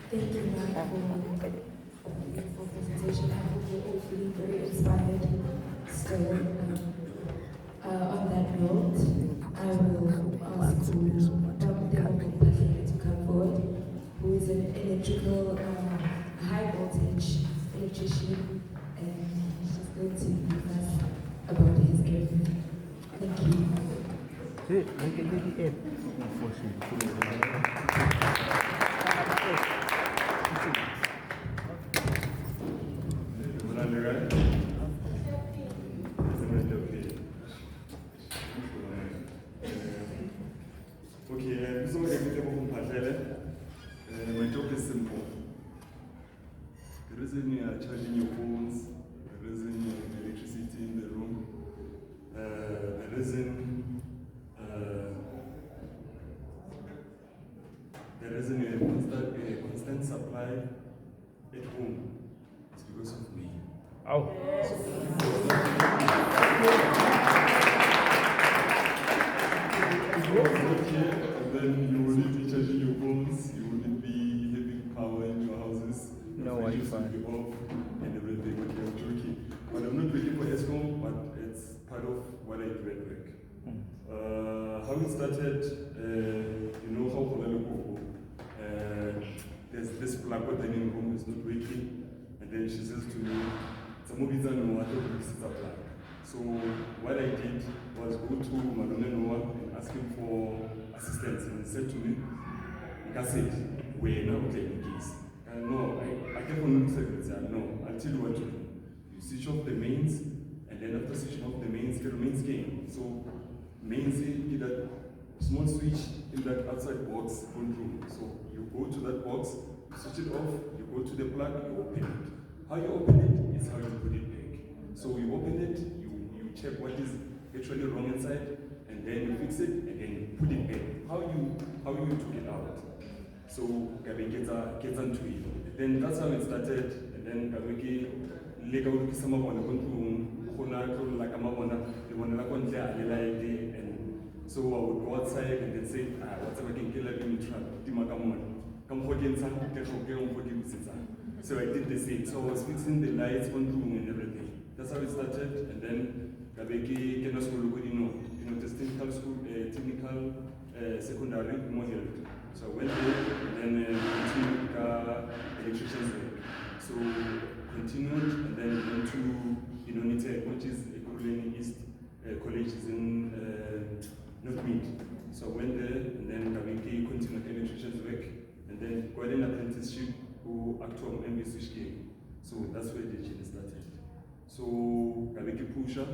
Thank you, Mark, for a beautiful presentation. I hope you're all feeling very inspired still. On that note, I will ask Dr. Mphahlele to come forward, who is an electrical, high voltage electrician, and she's going to give us about his area. Thank you. Okay, so Mphahlele. My job is simple. The reason you are charging your phones, the reason you have electricity in the room, the reason you have constant supply at home is because of me. Oh. Then you wouldn't be charging your phones, you wouldn't be having power in your houses. No Wi-Fi. Be off and everything. Okay, I'm joking. But I'm not working for Expo, but it's part of what I do at work. How it started, you know how Tebogo, there's this plug dining room is not working, and then she says to me, so what I did was go to Madonna Noah and ask him for assistance, and he said to me, like I said, we're not playing games. No, I kept on saying, no, I'll tell you what to do. You switch off the mains, and then after switching off the mains, get the mains game. So mains, get that small switch in that outside box control. So you go to that box, switch it off, you go to the plug, you open it. How you open it is how you put it back. So you open it, you check what is actually wrong inside, and then you fix it, and then you put it back. How you took it out. So Gabi gets onto it. Then that's how it started, and then Gabi lega ukisema bona kontu khona tlo la kama bona le bona la kontle a lela ide, and so I would go outside and then say what's about can kill in trap timaka mona come holding some so I did the same. So I was fixing the lights on room and everything. That's how it started, and then Gabeki came to school, the technical school, technical secondary, more health. So I went there, and then continued electrician's work. So continued, and then went to NITEC, which is equivalent East College is in North Mid. So I went there, and then Gabeki continued electrician's work, and then got an apprenticeship who actual MBC. So that's where the journey started. So Gabeki pusher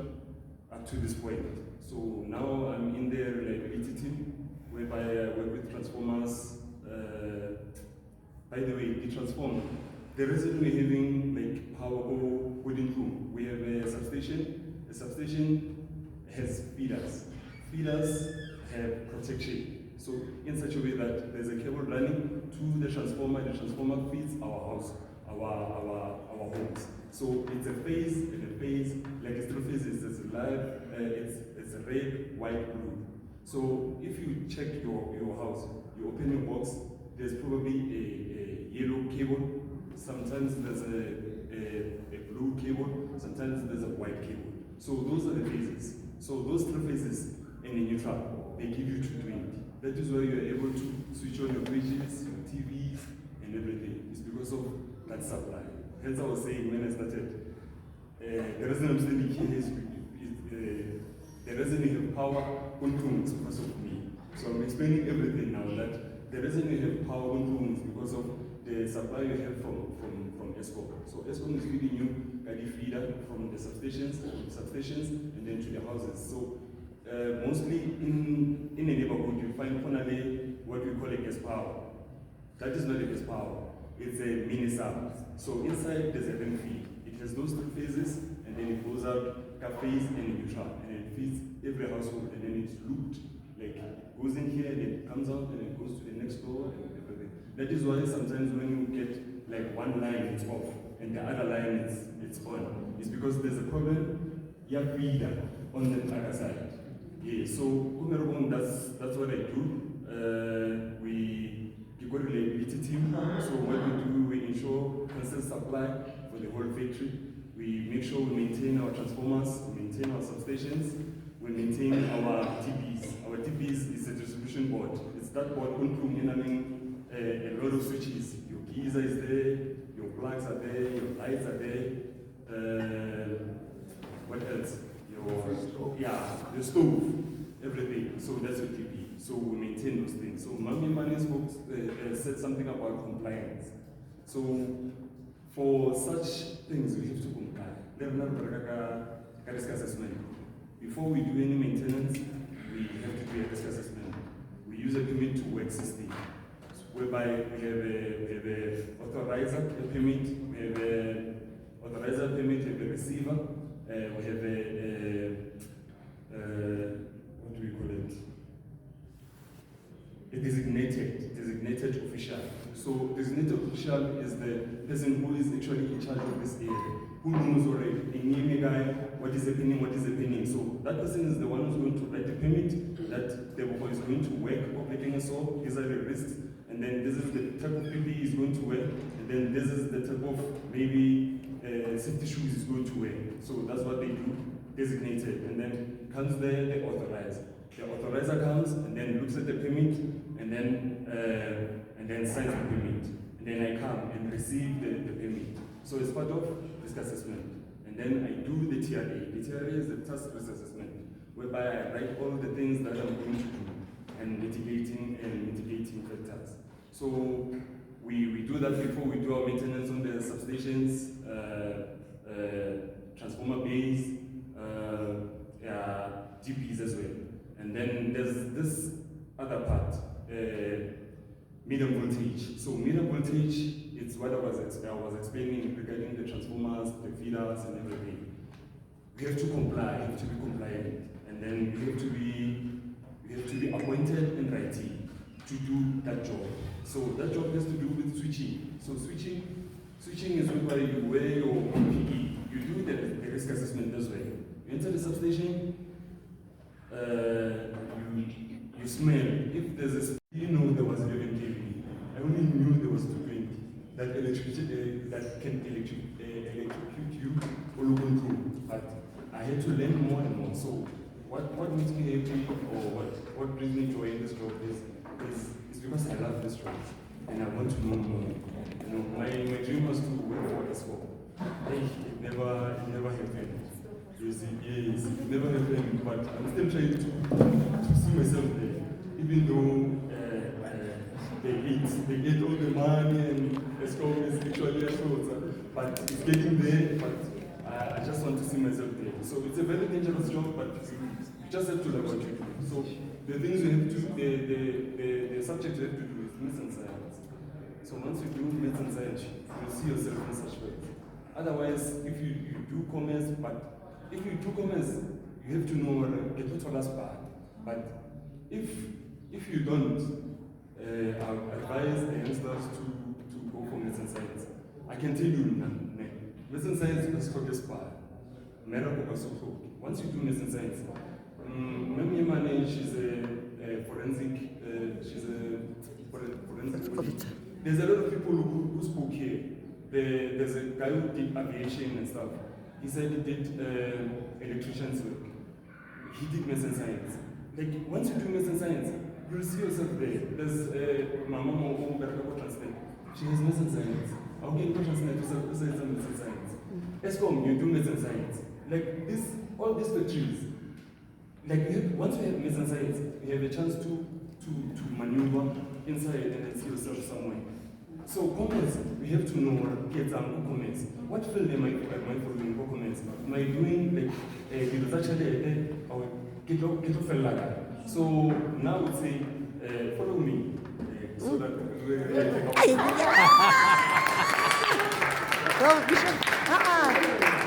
up to this point. So now I'm in the reliability team, whereby I work with transformers. By the way, the transformer, the reason we're having like power go within room, we have a substation. The substation has feeders. Feeders have protection. So in such a way that there's a cable running to the transformer feeds our house, our homes. So it's a phase and a phase, like it's three phases, there's a live, it's a red, white, blue. So if you check your house, you open your box, there's probably a yellow cable, sometimes there's a blue cable, sometimes there's a white cable. So those are the phases. So those three phases in a neutral, they give you 220. That is why you are able to switch on your fridges, your TVs, and everything. It's because of that supply. Hence I was saying when I started, the reason I'm standing here is the reason you have power control is because of me. So I'm explaining everything now that the reason you have power control is because of the supply you have from Expo. So Expo is feeding you a feeder from the substations, and then to the houses. So mostly in a neighborhood, you find finally what we call a gas power. That is not a gas power, it's a mini sub. So inside there's a vent feed. It has those two phases, and then it goes out cafes and neutral, and it feeds every household, and then it's looped. Like it goes in here, and it comes out, and it goes to the next door, and everything. That is why sometimes when you get like one line, it's off, and the other line it's on. It's because there's a problem, you have feeder on the other side. Yeah, so that's what I do. We got a reliability team. So what we factory. We make sure we maintain our transformers, we maintain our substations, we maintain our TBs. Our TBs is a distribution board. It's that board containing a lot of switches. Your geyser is there, your plugs are there, your lights are there. What else? The stove, everything. So that's your TB. So we maintain those things. So Mami Mani spoke, said something about compliance. So for such things, we have to comply. Risk assessment. Before we do any maintenance, we have to do a risk assessment. We use a permit to work system, whereby we have a authorizer permit, we have a authorizer permit, we have a receiver, we have what do we call it? A designated official. So designated official is the person who is actually in charge of this area, who knows already, what is happening. So that person is the one who's going to write the permit that Tebogo is going to work operating a saw, these are the risks, and then this is the type of PPE he's going to wear, and then this is the type of maybe safety shoes he's going to wear. So that's what they do, designated, and then comes there, they authorize. The authorizer comes and then looks at the permit and then signs the permit. And then I come and receive the permit. So it's part of risk assessment. And then I do the TRA. The TRA is the task risk assessment, whereby I write all the things that I'm going to do and mitigating factors. So we do that before we do our maintenance on the substations, transformer bays, GPs as well. And then there's this other part, medium voltage. So medium voltage, it's what I was explaining regarding the transformers, the feeders, and everything. We have to comply, we have to be compliant, and then we have to be appointed in writing to do that job. So that job has to do with switching. So switching is whereby you wear your PPE. You do the risk assessment this way. You enter the substation. You smell. If there's a, there was 11 kV. I only knew there was 220. That can electrocute you or look control. But I had to learn more and more. So what makes me happy, or what brings me joy in this job is because I love this job and I want to know more. My dream was to work for Expo. It never happened. You see, yes, it never happened, but I'm still trying to see myself there. Even though they get all the money and Expo is actually a short, but it's getting there, but I just want to see myself there. So it's a very dangerous job, but you just have to love what you do. So the things you have to, the subject you have to do is maths and science. So once you do maths and science, you'll see yourself in such ways. Otherwise, if you do commerce, but if you do commerce, you have to know the total aspect. But if you don't, I advise the youngsters to go for maths and science. I can tell you now, maths and science is focus part. Once you do maths and science, Mami Mane, she's a forensic. There's a lot of people who spoke here. There's a guy who did aviation and stuff. He said he did electrician's work. He did maths and science. Like, once you do maths and science, you'll see yourself there. There's my mom who got translate. She has maths and science. I'll get a translate to say maths and science. Expo, you do maths and science. Like this, all these factories. Like once you have maths and science, you have a chance to maneuver inside and then see yourself somewhere. So commerce, we have to know get some comments. What field am I following for comments? Am I doing like so now I would say follow me so that Well, we should.